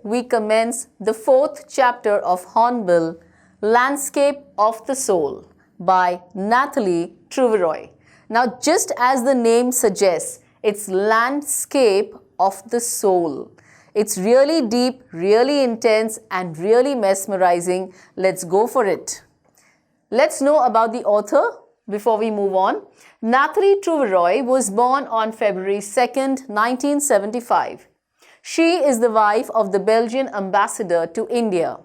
we commence the 4th chapter of Hornbill, Landscape of the Soul by Nathalie Trouveroy. Now, just as the name suggests, it's landscape of the soul. It's really deep, really intense, and really mesmerizing. Let's go for it. Let's know about the author before we move on. Nathalie Trouveroy was born on February 2nd, 1975. She is the wife of the Belgian ambassador to India.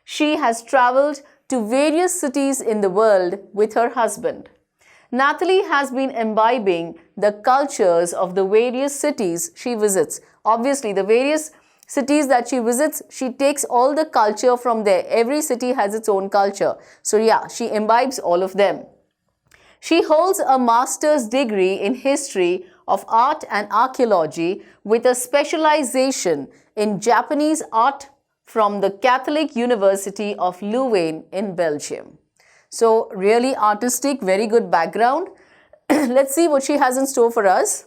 She has traveled to various cities in the world with her husband. Nathalie has been imbibing the cultures of the various cities she visits. Obviously, the various cities that she visits, she takes all the culture from there. Every city has its own culture. So yeah, she imbibes all of them. She holds a master's degree in history of art and archaeology with a specialization in Japanese art from the Catholic University of Leuven in Belgium. So really artistic, very good background. Let's see what she has in store for us.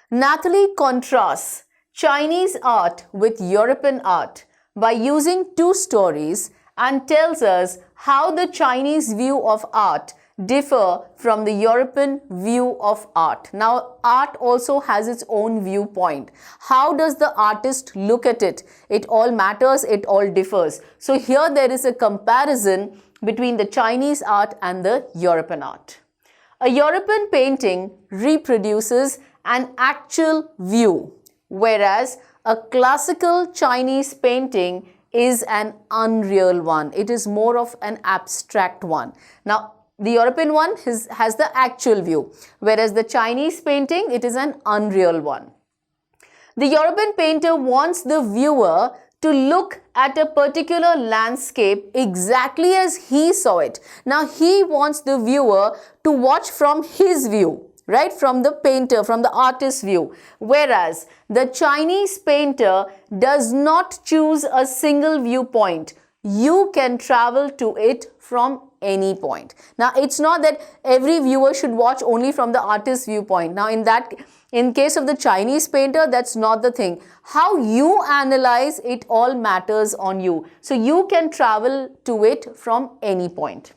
Nathalie contrasts Chinese art with European art by using two stories and tells us how the Chinese view of art differ from the European view of art. Now, art also has its own viewpoint. How does the artist look at it? It all matters, it all differs. So here there is a comparison between the Chinese art and the European art. A European painting reproduces an actual view, whereas a classical Chinese painting is an unreal one. It is more of an abstract one. Now, the European one has the actual view, whereas the Chinese painting, it is an unreal one. The European painter wants the viewer to look at a particular landscape exactly as he saw it. Now, he wants the viewer to watch from his view, right? From the painter, from the artist's view. Whereas the Chinese painter does not choose a single viewpoint. You can travel to it from any point. Now, it's not that every viewer should watch only from the artist's viewpoint. Now, in case of the Chinese painter, that's not the thing. How you analyze it all matters on you. So you can travel to it from any point.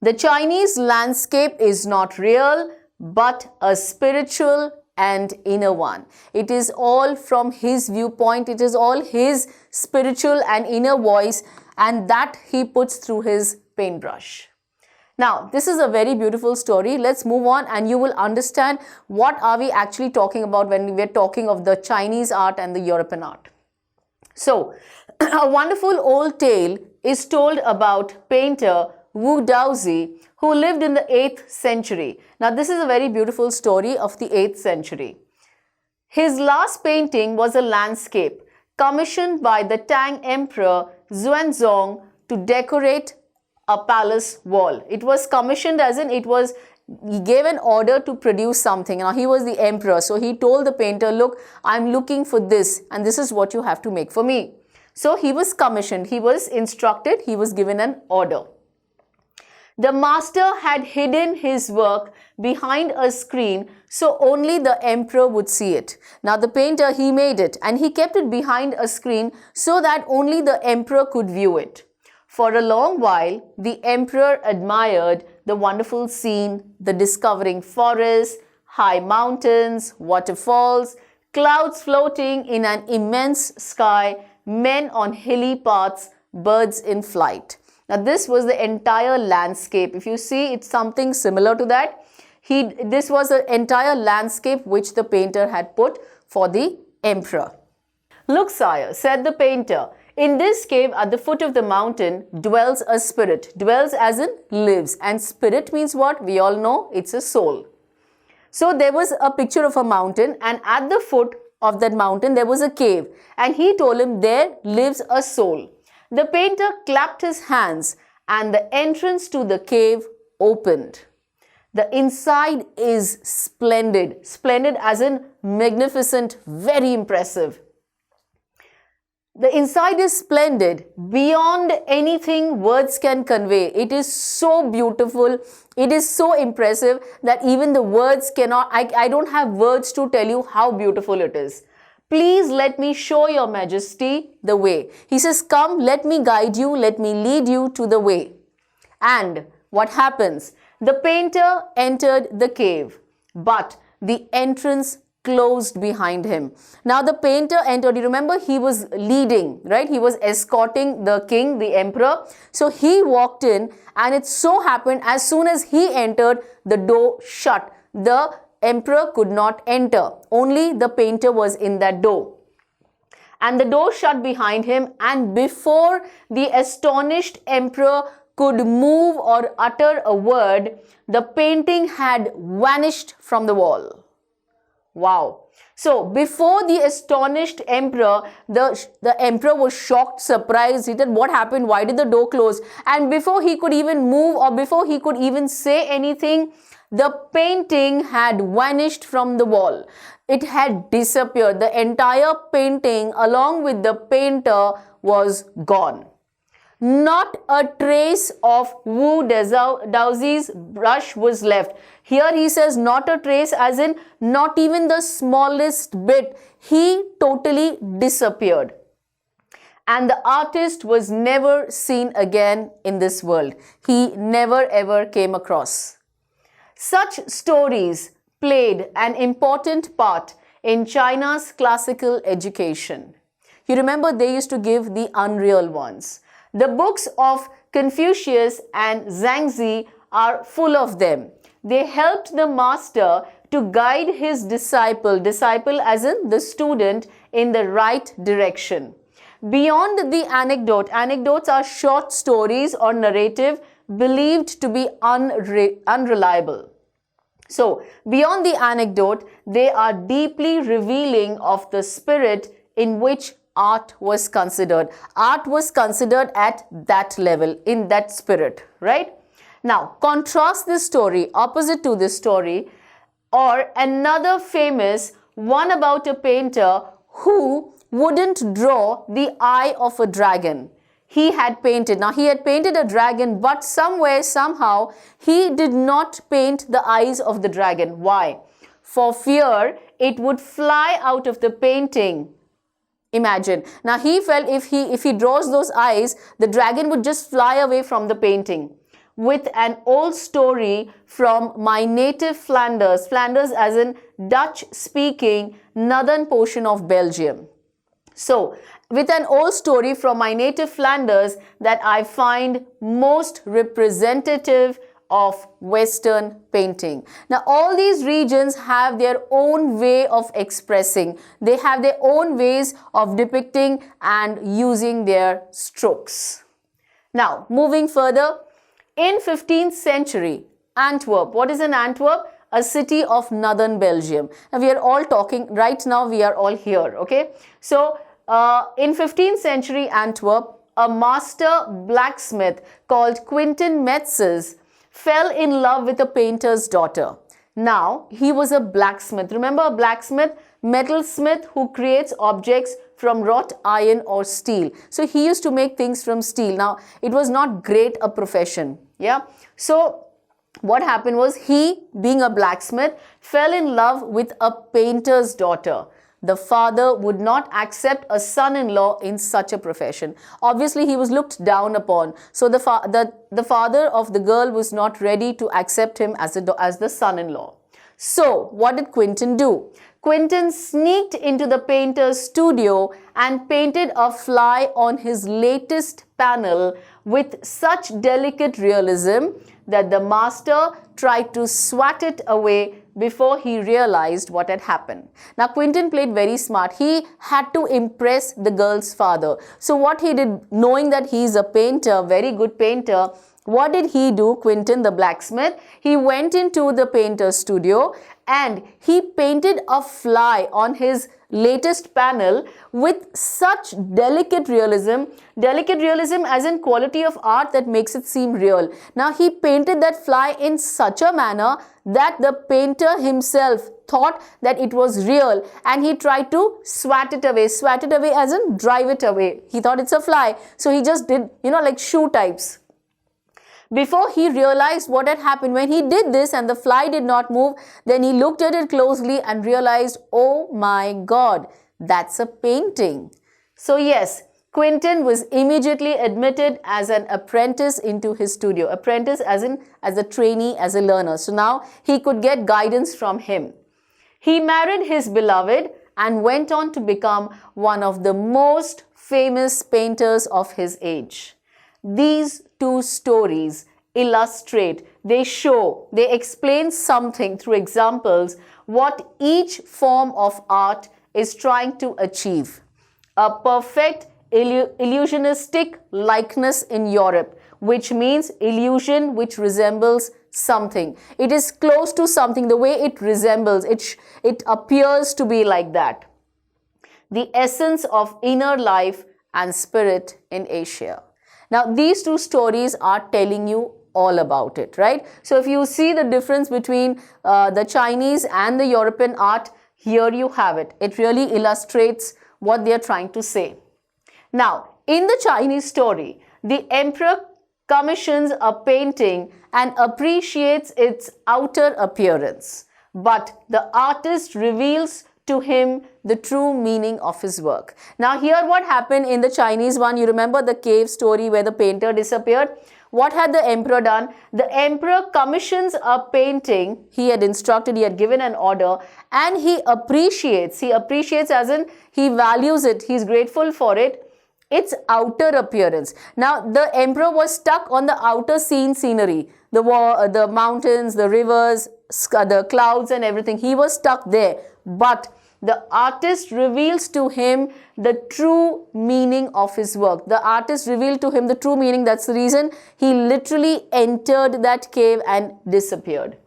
The Chinese landscape is not real, but a spiritual and inner one. It is all from his viewpoint. It is all his spiritual and inner voice, and that he puts through his paintbrush. Now, this is a very beautiful story. Let's move on and you will understand what are we actually talking about when we're talking of the Chinese art and the European art. So, a wonderful old tale is told about painter Wu Daozi, who lived in the 8th century. Now, this is a very beautiful story of the 8th century. His last painting was a landscape commissioned by the Tang Emperor Xuanzong to decorate a palace wall. It was commissioned as in he gave an order to produce something. Now, he was the emperor, so he told the painter, look, I'm looking for this and this is what you have to make for me. So he was commissioned, he was instructed, he was given an order. The master had hidden his work behind a screen so only the emperor would see it. Now, the painter, he made it and he kept it behind a screen so that only the emperor could view it. For a long while, the emperor admired the wonderful scene, the discovering forests, high mountains, waterfalls, clouds floating in an immense sky, men on hilly paths, birds in flight. Now, this was the entire landscape. If you see, it's something similar to that. This was the entire landscape which the painter had put for the emperor. Look, sire, said the painter, in this cave at the foot of the mountain dwells a spirit. Dwells as in lives. And spirit means what? We all know it's a soul. So there was a picture of a mountain, and at the foot of that mountain there was a cave. And he told him there lives a soul. The painter clapped his hands and the entrance to the cave opened. The inside is splendid. Splendid as in magnificent, very impressive. The inside is splendid, beyond anything words can convey. It is so beautiful, it is so impressive that even the words cannot, I don't have words to tell you how beautiful it is. Please let me show your majesty the way. He says, come, let me guide you, let me lead you to the way. And what happens? The painter entered the cave, but the entrance closed behind him. Now the painter entered, you remember he was leading, right? He was escorting the king, the emperor. So he walked in, and it so happened as soon as he entered, the door shut. The emperor could not enter. Only the painter was in that door. And the door shut behind him, and before the astonished emperor could move or utter a word, the painting had vanished from the wall. Wow. So before the astonished emperor, the emperor was shocked, surprised. He said, what happened? Why did the door close? And before he could even move or before he could even say anything, the painting had vanished from the wall. It had disappeared. The entire painting along with the painter was gone. Not a trace of Wu Daozi's brush was left. Here he says not a trace, as in not even the smallest bit. He totally disappeared. And the artist was never seen again in this world. He never ever came across. Such stories played an important part in China's classical education. You remember they used to give the unreal ones. The books of Confucius and Zhangzi are full of them. They helped the master to guide his disciple as in the student, in the right direction. Beyond the anecdote, anecdotes are short stories or narrative believed to be unreliable. So, beyond the anecdote, they are deeply revealing of the spirit in which art was considered. Art was considered at that level, in that spirit, right? Now, contrast this story, opposite to this story, or another famous one about a painter who wouldn't draw the eye of a dragon. He had painted a dragon, but somewhere, somehow, he did not paint the eyes of the dragon. Why? For fear it would fly out of the painting. Imagine. Now he felt if he draws those eyes, the dragon would just fly away from the painting. With an old story from my native Flanders, Flanders as in Dutch-speaking northern portion of Belgium. So, with an old story from my native Flanders that I find most representative of Western painting. Now, all these regions have their own way of expressing. They have their own ways of depicting and using their strokes. Now, moving further, in 15th century, Antwerp. What is an Antwerp? A city of northern Belgium. Now, we are all talking, right now we are all here, okay? So, in 15th century Antwerp, a master blacksmith called Quentin Metzes fell in love with a painter's daughter. Now, he was a blacksmith. Remember a blacksmith? Metalsmith who creates objects from wrought iron or steel. So, he used to make things from steel. Now, it was not great a profession. Yeah. So, what happened was he, being a blacksmith, fell in love with a painter's daughter. The father would not accept a son-in-law in such a profession. Obviously, he was looked down upon. So, the father of the girl was not ready to accept him as the son-in-law. So, what did Quentin do? Quentin sneaked into the painter's studio and painted a fly on his latest panel with such delicate realism that the master tried to swat it away before he realized what had happened. Now, Quentin played very smart. He had to impress the girl's father. So, what he did, knowing that he is a painter, very good painter, what did he do, Quentin the blacksmith? He went into the painter's studio and he painted a fly on his latest panel with such delicate realism as in quality of art that makes it seem real. Now, he painted that fly in such a manner that the painter himself thought that it was real and he tried to swat it away as in drive it away. He thought it's a fly. So, he just did, like shoe types. Before he realized what had happened, when he did this and the fly did not move, then he looked at it closely and realized, oh my God, That's a painting. So yes, Quentin was immediately admitted as an apprentice into his studio. Apprentice as in as a trainee, as a learner. So now he could get guidance from him. He married his beloved and went on to become one of the most famous painters of his age. These two stories illustrate, they show, they explain something through examples what each form of art is trying to achieve. A perfect illusionistic likeness in Europe, which means illusion which resembles something. It is close to something, the way it resembles, it appears to be like that. The essence of inner life and spirit in Asia. Now, these two stories are telling you all about it, right? So, if you see the difference between the Chinese and the European art, here you have it. It really illustrates what they are trying to say. Now, in the Chinese story, the emperor commissions a painting and appreciates its outer appearance, but the artist reveals to him the true meaning of his work. Now, here what happened in the Chinese one, you remember the cave story where the painter disappeared? What had the emperor done? The emperor commissions a painting. He had instructed, he had given an order, and he appreciates as in he values it, he is grateful for it, its outer appearance. Now, the emperor was stuck on the outer scenery, the mountains, the rivers, the clouds and everything. He was stuck there. But the artist reveals to him the true meaning of his work. The artist revealed to him the true meaning. That's the reason he literally entered that cave and disappeared.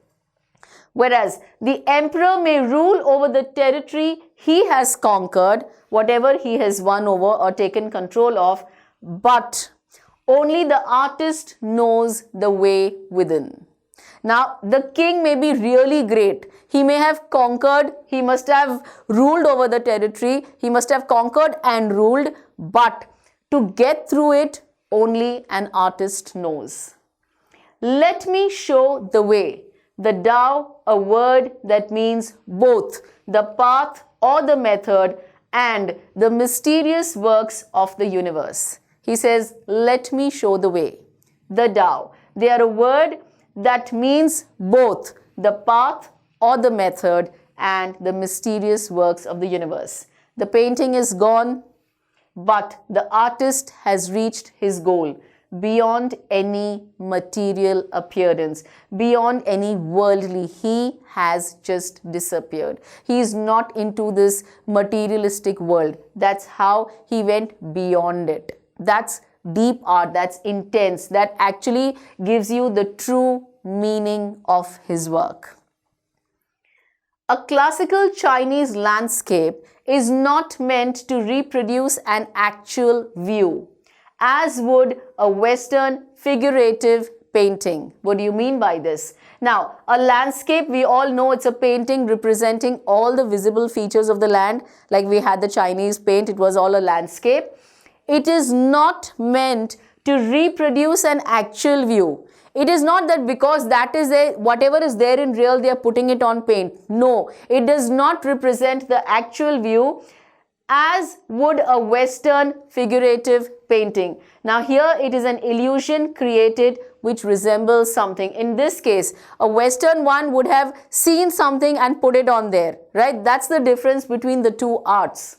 Whereas the emperor may rule over the territory he has conquered, whatever he has won over or taken control of, but only the artist knows the way within. Now, the king may be really great. He may have conquered, he must have ruled over the territory, he must have conquered and ruled, but to get through it, only an artist knows. Let me show the way. The Tao, a word that means both the path or the method and the mysterious works of the universe. He says, let me show the way. The Tao. They are a word that means both the path or the method and the mysterious works of the universe. The painting is gone, but the artist has reached his goal beyond any material appearance, beyond any worldly. He has just disappeared. He is not into this materialistic world. That's how he went beyond it. That's deep art, that's intense, that actually gives you the true meaning of his work. A classical Chinese landscape is not meant to reproduce an actual view, as would a Western figurative painting. What do you mean by this? Now, a landscape, we all know it's a painting representing all the visible features of the land. Like we had the Chinese paint, it was all a landscape. It is not meant to reproduce an actual view. It is not that because that is there, whatever is there in real, they are putting it on paint. No, it does not represent the actual view as would a Western figurative painting. Now here it is an illusion created which resembles something. In this case, a Western one would have seen something and put it on there, right? That's the difference between the two arts.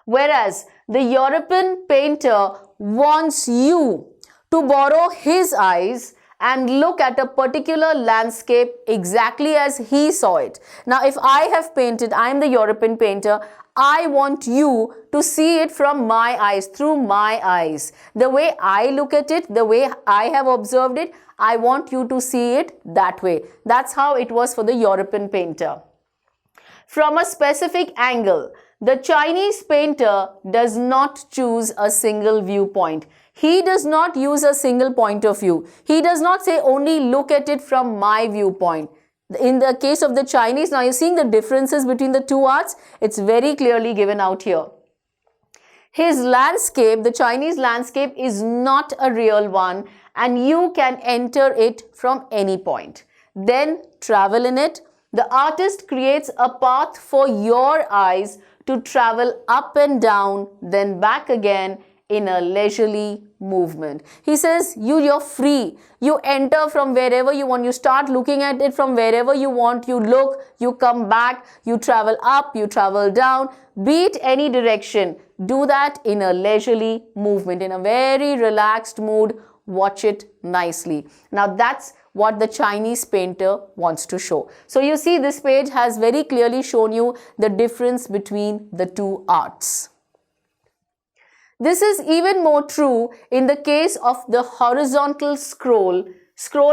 Whereas the European painter wants you to borrow his eyes and look at a particular landscape exactly as he saw it. Now, if I have painted, I am the European painter, I want you to see it from my eyes, through my eyes. The way I look at it, the way I have observed it, I want you to see it that way. That's how it was for the European painter. From a specific angle, the Chinese painter does not choose a single viewpoint. He does not use a single point of view. He does not say only look at it from my viewpoint. In the case of the Chinese, now you're seeing the differences between the two arts. It's very clearly given out here. His landscape, the Chinese landscape, is not a real one and you can enter it from any point. Then travel in it. The artist creates a path for your eyes to travel up and down, then back again in a leisurely movement. He says you're free. You enter from wherever you want. You start looking at it from wherever you want. You look, you come back, you travel up, you travel down, be it any direction. Do that in a leisurely movement, in a very relaxed mood. Watch it nicely. Now that's what the Chinese painter wants to show. So you see, this page has very clearly shown you the difference between the two arts. This is even more true in the case of the horizontal scroll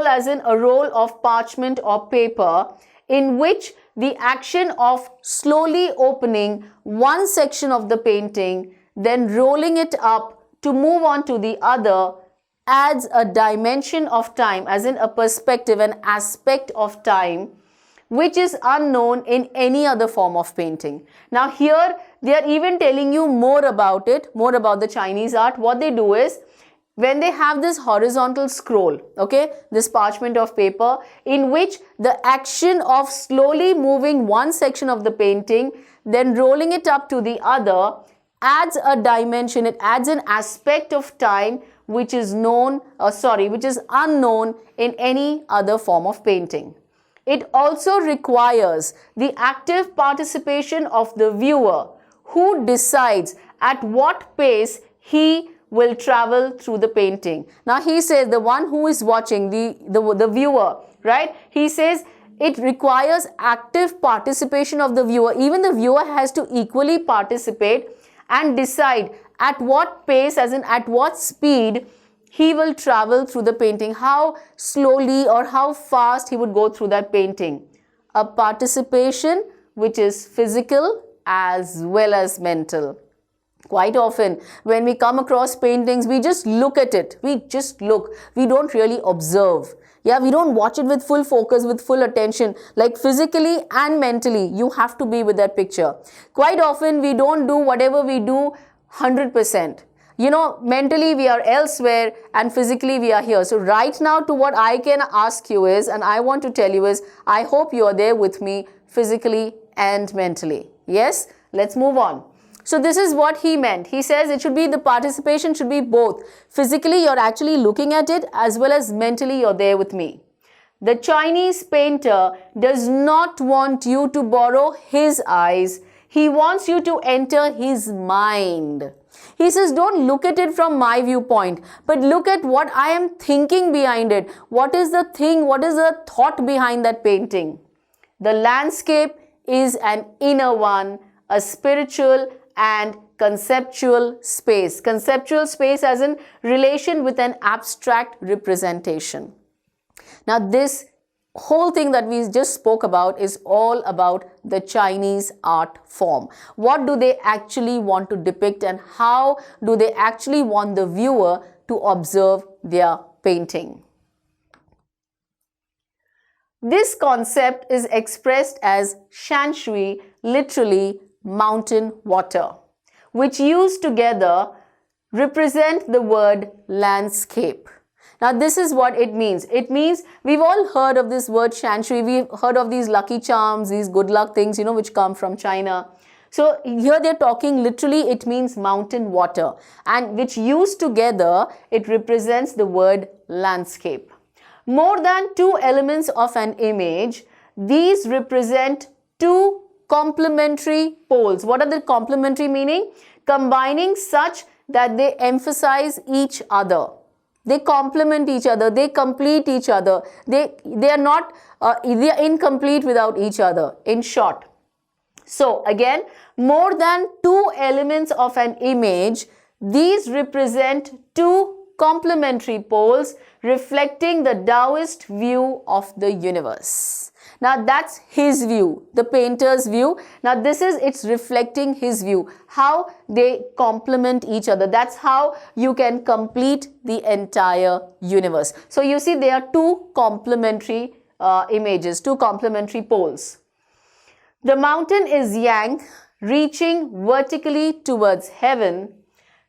as in a roll of parchment or paper, in which the action of slowly opening one section of the painting, then rolling it up to move on to the other, adds a dimension of time, as in a perspective, an aspect of time, which is unknown in any other form of painting. Now here they are even telling you more about it, more about the Chinese art. What they do is, when they have this horizontal scroll, okay, this parchment of paper, in which the action of slowly moving one section of the painting, then rolling it up to the other, adds a dimension, it adds an aspect of time which is unknown in any other form of painting. It also requires the active participation of the viewer, who decides at what pace he will travel through the painting. Now he says, the one who is watching, the viewer, right? He says it requires active participation of the viewer. Even the viewer has to equally participate and decide at what pace, as in at what speed, he will travel through the painting, how slowly or how fast he would go through that painting. A participation which is physical as well as mental. Quite often when we come across paintings, we just look at it. We just look. We don't really observe. Yeah, we don't watch it with full focus, with full attention. Like physically and mentally, you have to be with that picture. Quite often we don't do whatever we do 100%. You know, mentally we are elsewhere and physically we are here. So right now, to what I can ask you is, and I want to tell you is, I hope you are there with me physically and mentally. Yes, let's move on. So this is what he meant. He says it should be, the participation should be both. Physically you're actually looking at it, as well as mentally you're there with me. The Chinese painter does not want you to borrow his eyes. He wants you to enter his mind. He says, don't look at it from my viewpoint, but look at what I am thinking behind it. What is the thing? What is the thought behind that painting? The landscape is an inner one, a spiritual and conceptual space. Conceptual space as in relation with an abstract representation. Now this whole thing that we just spoke about is all about the Chinese art form. What do they actually want to depict, and how do they actually want the viewer to observe their painting? This concept is expressed as shanshui, literally mountain water, which used together represent the word landscape. Now this is what it means. It means, we've all heard of this word shanshui. We've heard of these lucky charms, these good luck things, you know, which come from China. So here they're talking literally, it means mountain water, and which used together, it represents the word landscape. More than two elements of an image, these represent two complementary poles. What are the complementary meaning? Combining such that they emphasize each other. They complement each other, they complete each other. They are incomplete without each other, in short. So again, more than two elements of an image, these represent two complementary poles reflecting the Taoist view of the universe. Now that's his view, the painter's view. Now this is, it's reflecting his view, how they complement each other. That's how you can complete the entire universe. So you see, there are two complementary images, two complementary poles. The mountain is yang, reaching vertically towards heaven,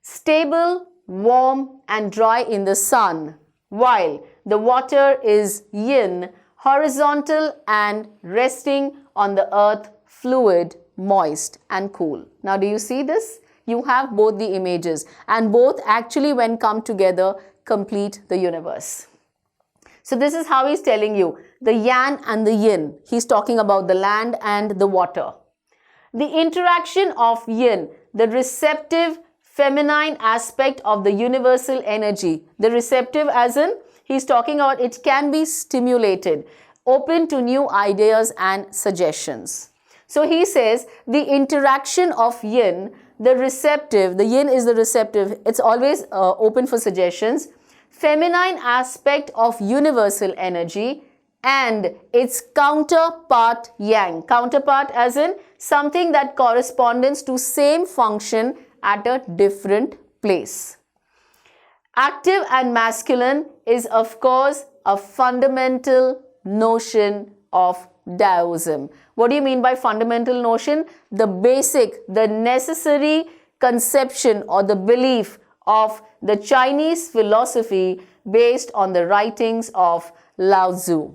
stable, warm and dry in the sun, while the water is yin, horizontal and resting on the earth, fluid, moist and cool. Now do you see this? You have both the images, and both actually when come together complete the universe. So this is how he's telling you the yang and the yin. He's talking about the land and the water. The interaction of yin, the receptive feminine aspect of the universal energy. The receptive as in, he's talking about it can be stimulated, open to new ideas and suggestions. So he says the interaction of yin, the receptive, the yin is the receptive, it's always open for suggestions, feminine aspect of universal energy, and its counterpart yang. Counterpart as in something that corresponds to same function at a different place. Active and masculine is of course a fundamental notion of Taoism. What do you mean by fundamental notion? The basic, the necessary conception or the belief of the Chinese philosophy based on the writings of Lao Tzu.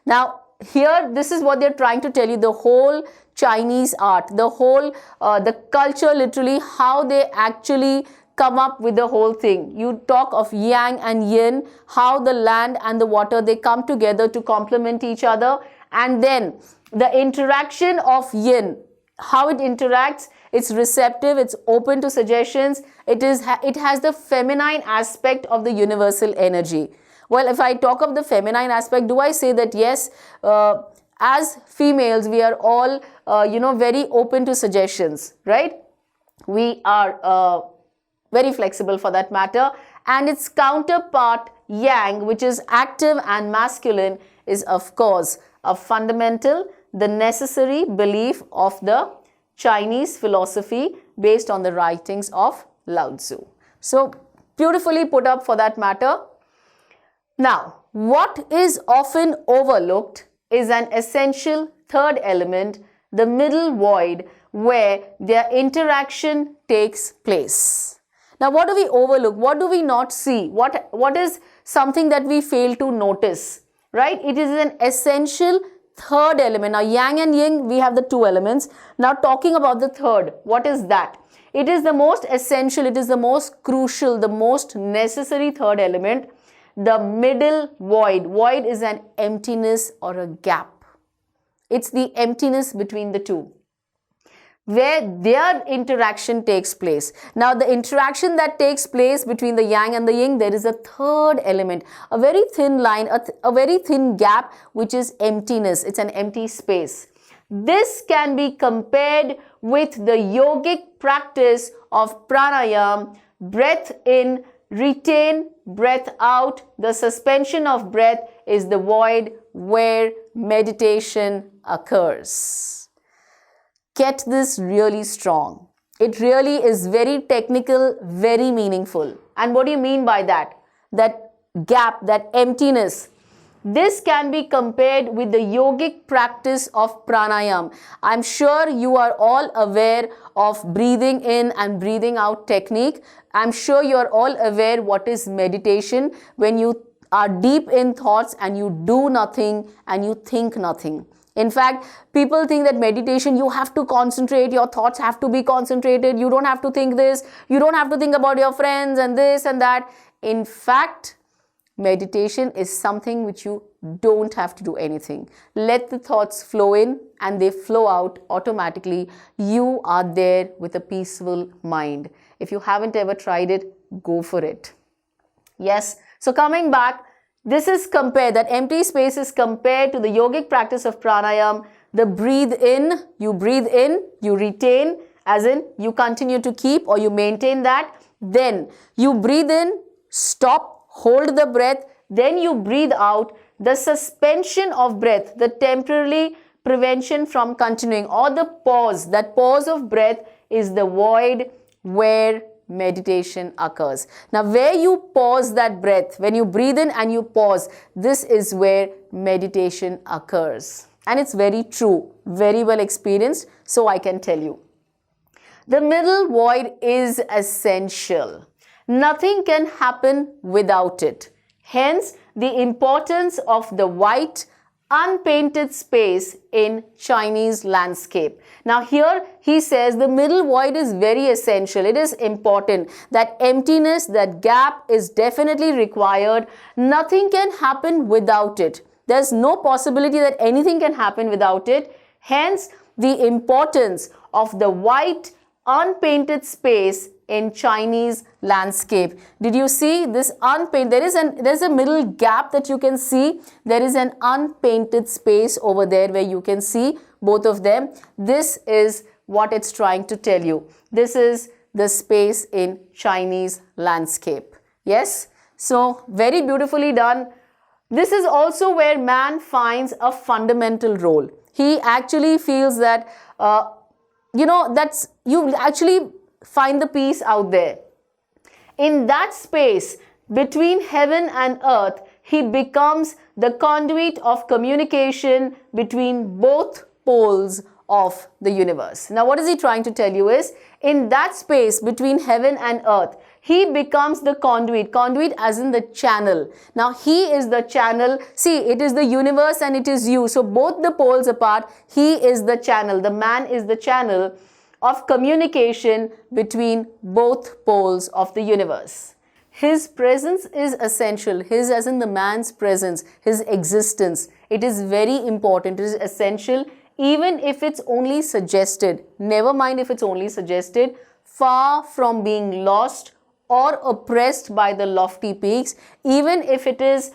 Now here this is what they're trying to tell you, the whole Chinese art, the whole the culture, literally how they actually come up with the whole thing. You talk of yang and yin, how the land and the water, they come together to complement each other, and then the interaction of yin, how it interacts, it's receptive, it's open to suggestions, it has the feminine aspect of the universal energy. Well, if I talk of the feminine aspect, do I say that yes, as females we are all very open to suggestions, right? We are very flexible for that matter, and its counterpart yang, which is active and masculine, is of course a fundamental, the necessary belief of the Chinese philosophy based on the writings of Lao Tzu. So beautifully put up for that matter. Now, what is often overlooked is an essential third element, the middle void, where their interaction takes place. Now, what do we overlook? What do we not see? What is something that we fail to notice, right? It is an essential third element. Now, yang and yin, we have the two elements. Now, talking about the third, what is that? It is the most essential, it is the most crucial, the most necessary third element, the middle void. Void is an emptiness or a gap. It's the emptiness between the two, where their interaction takes place. Now, the interaction that takes place between the yang and the yin, there is a third element, a very thin line, a very thin gap, which is emptiness. It's an empty space. This can be compared with the yogic practice of pranayama, breath in, retain, breath out. The suspension of breath is the void where meditation occurs. Get this really strong. It really is very technical, very meaningful. And what do you mean by that? That gap, that emptiness. This can be compared with the yogic practice of pranayama. I'm sure you are all aware of breathing in and breathing out technique. I'm sure you are all aware what is meditation, when you are deep in thoughts and you do nothing and you think nothing. In fact, people think that meditation, you have to concentrate, your thoughts have to be concentrated, you don't have to think this, you don't have to think about your friends and this and that. In fact, meditation is something which you don't have to do anything. Let the thoughts flow in and they flow out automatically. You are there with a peaceful mind. If you haven't ever tried it, go for it. Yes, so coming back, this is compared, that empty space is compared to the yogic practice of pranayama. The breathe in, you retain, as in you continue to keep or you maintain that. Then you breathe in, stop, hold the breath, then you breathe out. The suspension of breath, the temporary prevention from continuing, or the pause, that pause of breath is the void where meditation occurs. Now, where you pause that breath, when you breathe in and you pause, this is where meditation occurs. And it's very true, very well experienced, so I can tell you. The middle void is essential. Nothing can happen without it. Hence, the importance of the white unpainted space in Chinese landscape. Now here he says the middle void is very essential. It is important. That emptiness, that gap is definitely required. Nothing can happen without it. There's no possibility that anything can happen without it. Hence, the importance of the white unpainted space in Chinese landscape. Did you see this unpainted? There's a middle gap that you can see. There is an unpainted space over there where you can see both of them. This is what it's trying to tell you. This is the space in Chinese landscape. Yes? So very beautifully done. This is also where man finds a fundamental role. He actually feels that you actually find the peace out there. In that space between heaven and earth, he becomes the conduit of communication between both poles of the universe. Now, what is he trying to tell you is, in that space between heaven and earth, he becomes the conduit as in the channel. Now, he is the channel. See, it is the universe and it is you. So, both the poles apart, he is the channel. The man is the channel of communication between both poles of the universe. His presence is essential. His as in the man's presence, his existence. It is very important. It is essential even if it's only suggested. Never mind if it's only suggested. Far from being lost or oppressed by the lofty peaks, even if it is,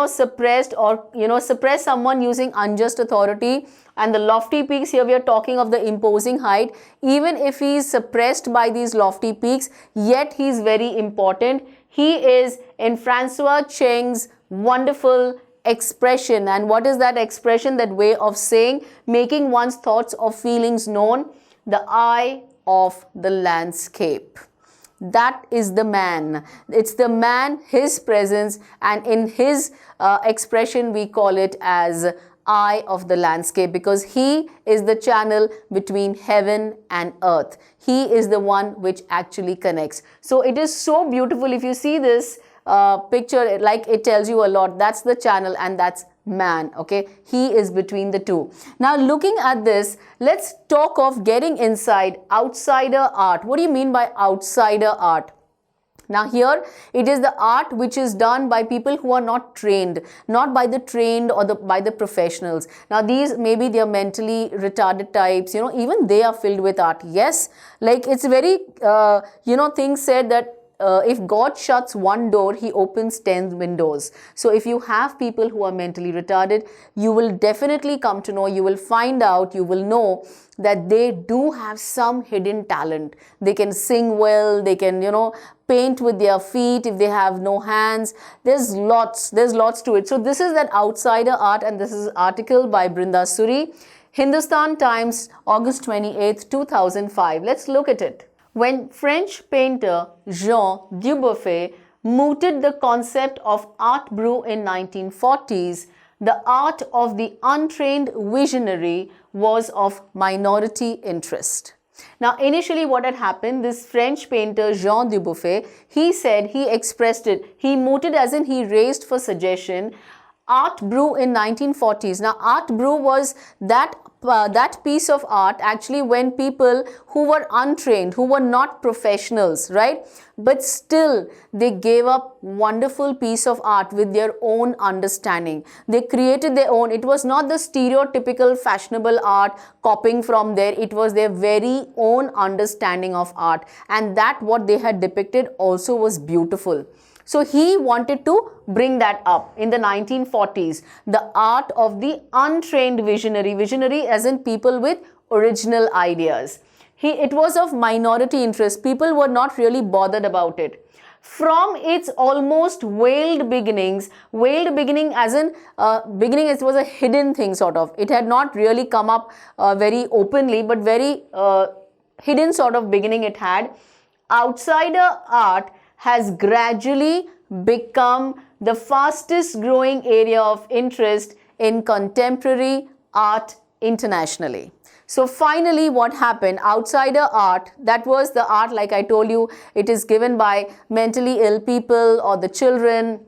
suppressed or, suppress someone using unjust authority. And the lofty peaks here, we are talking of the imposing height. Even if he is suppressed by these lofty peaks, yet he is very important. He is in Francois Cheng's wonderful expression. And what is that expression? That way of saying, making one's thoughts or feelings known. The eye of the landscape. That is the man. It's the man, his presence, and in his expression we call it as eye of the landscape, because he is the channel between heaven and earth. He is the one which actually connects. So it is so beautiful. If you see this picture, like it tells you a lot. That's the channel and that's man. Okay, he is between the two. Now looking at this, let's talk of getting inside outsider art. What do you mean by outsider art? Now here it is the art which is done by people who are not trained, not by the trained or by the professionals. Now these maybe they are mentally retarded types, even they are filled with art. Yes, like it's very, things said that if God shuts one door, he opens 10 windows. So if you have people who are mentally retarded, you will definitely come to know, you will find out, you will know that they do have some hidden talent. They can sing well, they can, paint with their feet if they have no hands. There's lots to it. So this is that outsider art, and this is an article by Brinda Suri, Hindustan Times, August 28th, 2005. Let's look at it. When French painter Jean Dubuffet mooted the concept of art brew in 1940s, the art of the untrained visionary was of minority interest. Now, initially what had happened, this French painter Jean Dubuffet, he said, he expressed it, he mooted as in he raised for suggestion, art brew in 1940s. Now, art brew was that piece of art actually when people who were untrained, who were not professionals, right? But still they gave up wonderful piece of art with their own understanding. They created their own. It was not the stereotypical fashionable art copying from there. It was their very own understanding of art. And that what they had depicted also was beautiful. So he wanted to bring that up in the 1940s, the art of the untrained visionary as in people with original ideas. It was of minority interest. People were not really bothered about it. From its almost veiled beginning as in beginning, it was a hidden thing sort of. It had not really come up very openly, but very hidden sort of beginning it had. Outsider art has gradually become the fastest growing area of interest in contemporary art internationally. So finally what happened, outsider art, that was the art like I told you, it is given by mentally ill people or the children,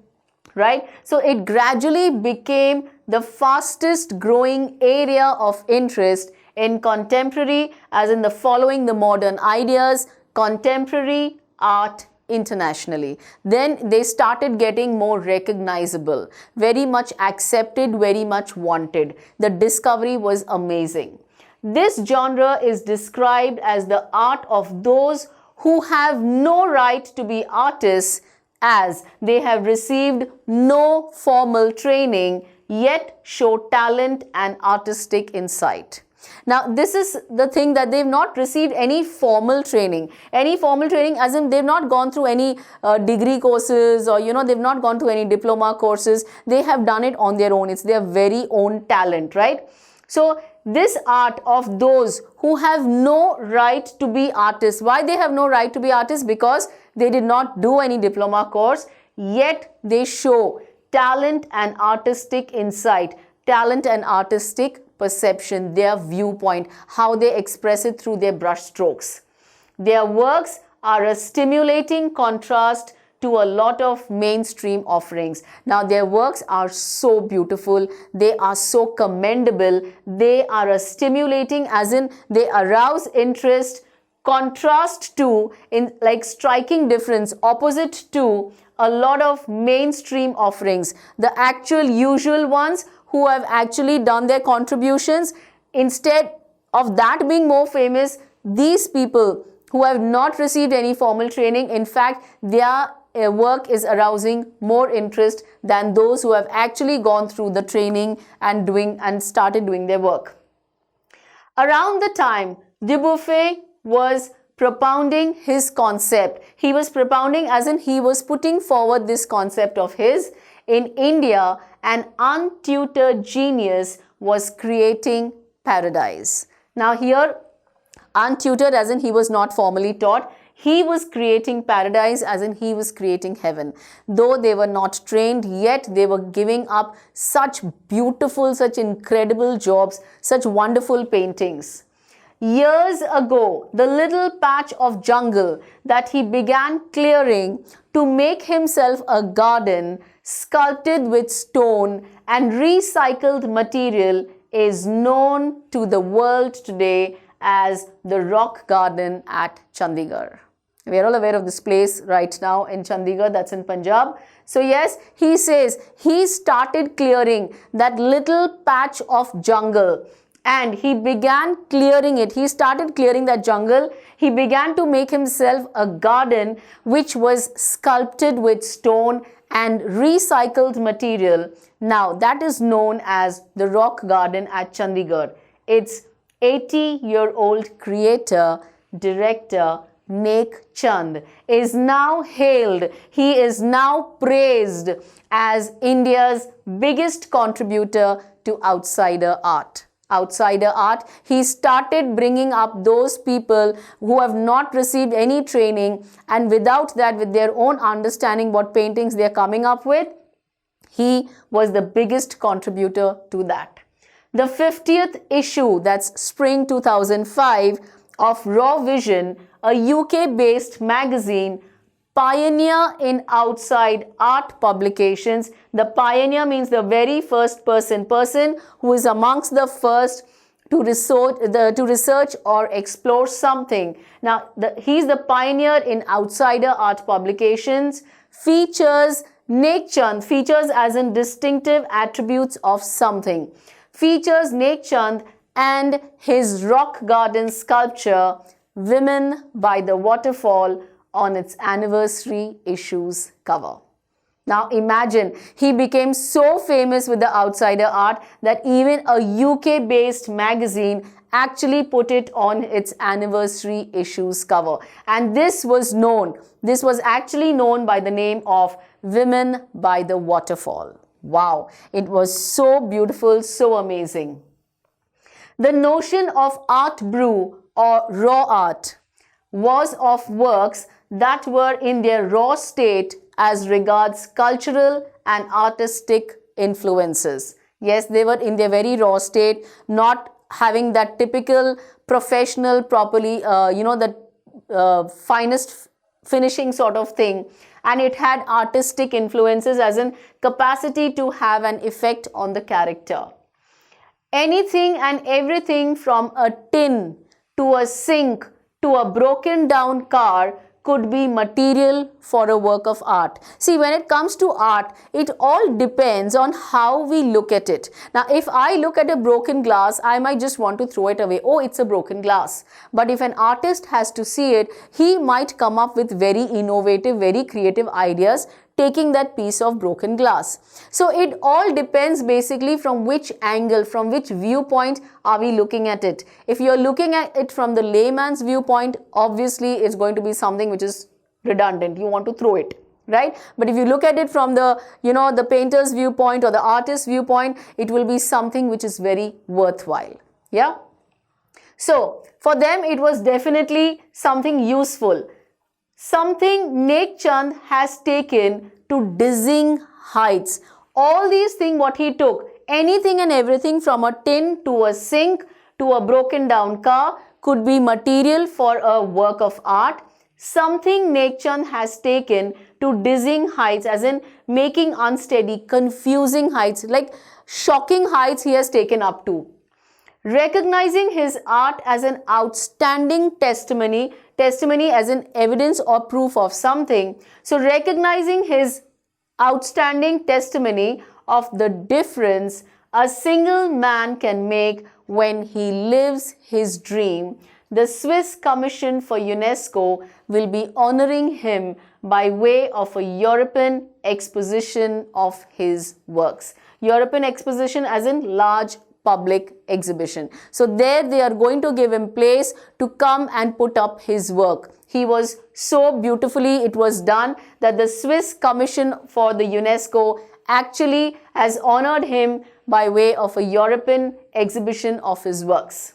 right? So it gradually became the fastest growing area of interest in contemporary, as in the following the modern ideas, contemporary art internationally. Then they started getting more recognizable, very much accepted, very much wanted. The discovery was amazing. This genre is described as the art of those who have no right to be artists, as they have received no formal training yet show talent and artistic insight. Now, this is the thing, that they've not received any formal training. Any formal training as in they've not gone through any degree courses, or they've not gone through any diploma courses. They have done it on their own. It's their very own talent, right? So this art of those who have no right to be artists. Why they have no right to be artists? Because they did not do any diploma course, yet they show talent and artistic insight, talent and artistic perception, their viewpoint, how they express it through their brush strokes. Their works are a stimulating contrast to a lot of mainstream offerings. Now, their works are so beautiful, they are so commendable, they are a stimulating, as in they arouse interest, contrast to, in like striking difference, opposite to a lot of mainstream offerings, the actual usual ones who have actually done their contributions. Instead of that being more famous, these people who have not received any formal training, in fact, their work is arousing more interest than those who have actually gone through the training and started doing their work. Around the time Dubuffet was propounding his concept, he was propounding as in he was putting forward this concept of his, in India, an untutored genius was creating paradise. Now here, untutored as in he was not formally taught, he was creating paradise as in he was creating heaven. Though they were not trained, yet they were giving up such beautiful, such incredible jobs, such wonderful paintings. Years ago, the little patch of jungle that he began clearing to make himself a garden sculpted with stone and recycled material is known to the world today as the Rock Garden at Chandigarh. We are all aware of this place right now in Chandigarh, that's in Punjab. So yes, he says he started clearing that little patch of jungle and he began clearing it. He started clearing that jungle. He began to make himself a garden which was sculpted with stone and recycled material. Now that is known as the Rock Garden at Chandigarh. Its 80-year-old creator, director, Nek Chand is now hailed, he is now praised as India's biggest contributor to outsider art. Outsider art, he started bringing up those people who have not received any training, and without that, with their own understanding what paintings they are coming up with, he was the biggest contributor to that. The 50th issue, that's spring 2005, of Raw Vision, a UK-based magazine, pioneer in outside art publications. The pioneer means the very first person who is amongst the first to research or explore something. Now, he's the pioneer in outsider art publications, features Nek Chand, features as in distinctive attributes of something, features Nek Chand and his rock garden sculpture, Women by the Waterfall, on its anniversary issue's cover. Now imagine, he became so famous with the outsider art that even a UK-based magazine actually put it on its anniversary issue's cover. And this was actually known by the name of Women by the Waterfall. Wow, it was so beautiful, so amazing. The notion of art brew or raw art was of works that were in their raw state as regards cultural and artistic influences. Yes, they were in their very raw state, not having that typical professional, properly, finest finishing sort of thing, and it had artistic influences as in capacity to have an effect on the character. Anything and everything from a tin to a sink to a broken down car could be material for a work of art. See, when it comes to art, it all depends on how we look at it. Now, if I look at a broken glass, I might just want to throw it away. Oh, it's a broken glass. But if an artist has to see it, he might come up with very innovative, very creative ideas taking that piece of broken glass. So it all depends basically from which angle, from which viewpoint are we looking at it. If you're looking at it from the layman's viewpoint, obviously it's going to be something which is redundant. You want to throw it, right? But if you look at it from the, the painter's viewpoint or the artist's viewpoint, it will be something which is very worthwhile. Yeah. So for them, it was definitely something useful. Something Nek Chand has taken to dizzying heights. All these things what he took, anything and everything from a tin to a sink to a broken down car could be material for a work of art. Something Nek Chand has taken to dizzying heights, as in making unsteady, confusing heights, like shocking heights he has taken up to. Recognizing his art as an outstanding testimony as an evidence or proof of something. So recognizing his outstanding testimony of the difference a single man can make when he lives his dream, the Swiss Commission for UNESCO will be honoring him by way of a European exposition of his works. European exposition as in large public exhibition. So there they are going to give him place to come and put up his work. He was so beautifully, it was done that the Swiss Commission for the UNESCO actually has honored him by way of a European exhibition of his works.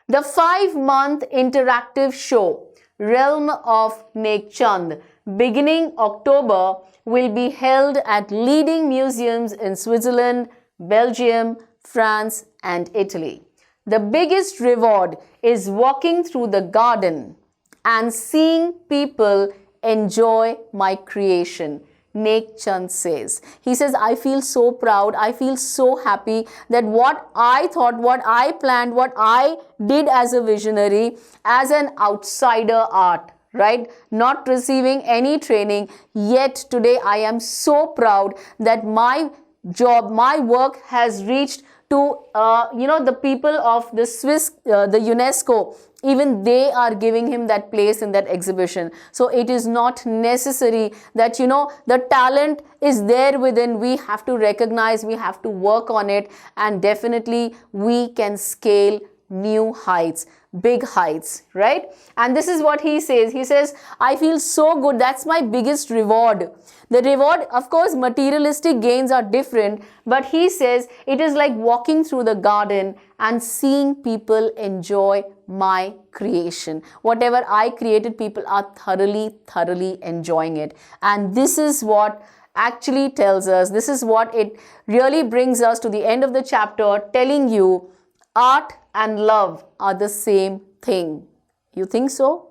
The 5-month interactive show, Realm of Nek Chand, beginning October, will be held at leading museums in Switzerland, Belgium, France and Italy. The biggest reward is walking through the garden and seeing people enjoy my creation, Nek Chand says. He says, I feel so proud, I feel so happy that what I thought, what I planned, what I did as a visionary, as an outsider art, right? Not receiving any training, yet today I am so proud that my job, my work has reached to, the people of the Swiss, the UNESCO, even they are giving him that place in that exhibition. So it is not necessary that, the talent is there within. We have to recognize, we have to work on it, and definitely we can scale new heights, big heights, right? And this is what he says. He says, I feel so good. That's my biggest reward. The reward, of course, materialistic gains are different, but he says it is like walking through the garden and seeing people enjoy my creation. Whatever I created, people are thoroughly enjoying it. And this is what actually tells us, this is what it really brings us to the end of the chapter, telling you art and love are the same thing. You think so?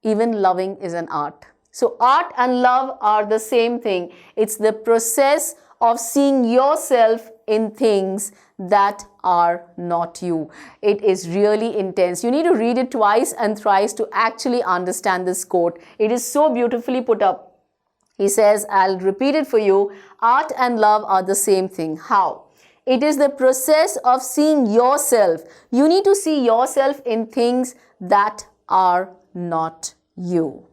Even loving is an art. So art and love are the same thing. It's the process of seeing yourself in things that are not you. It is really intense. You need to read it twice and thrice to actually understand this quote. It is so beautifully put up. He says, I'll repeat it for you. Art and love are the same thing. How? It is the process of seeing yourself. You need to see yourself in things that are not you.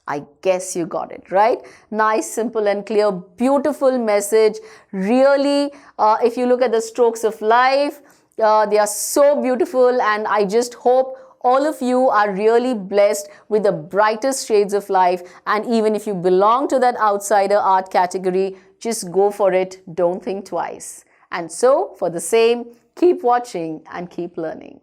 I guess you got it, right? Nice, simple and clear, beautiful message. Really, if you look at the strokes of life, they are so beautiful, and I just hope all of you are really blessed with the brightest shades of life. And even if you belong to that outsider art category, just go for it. Don't think twice. And so, for the same, keep watching and keep learning.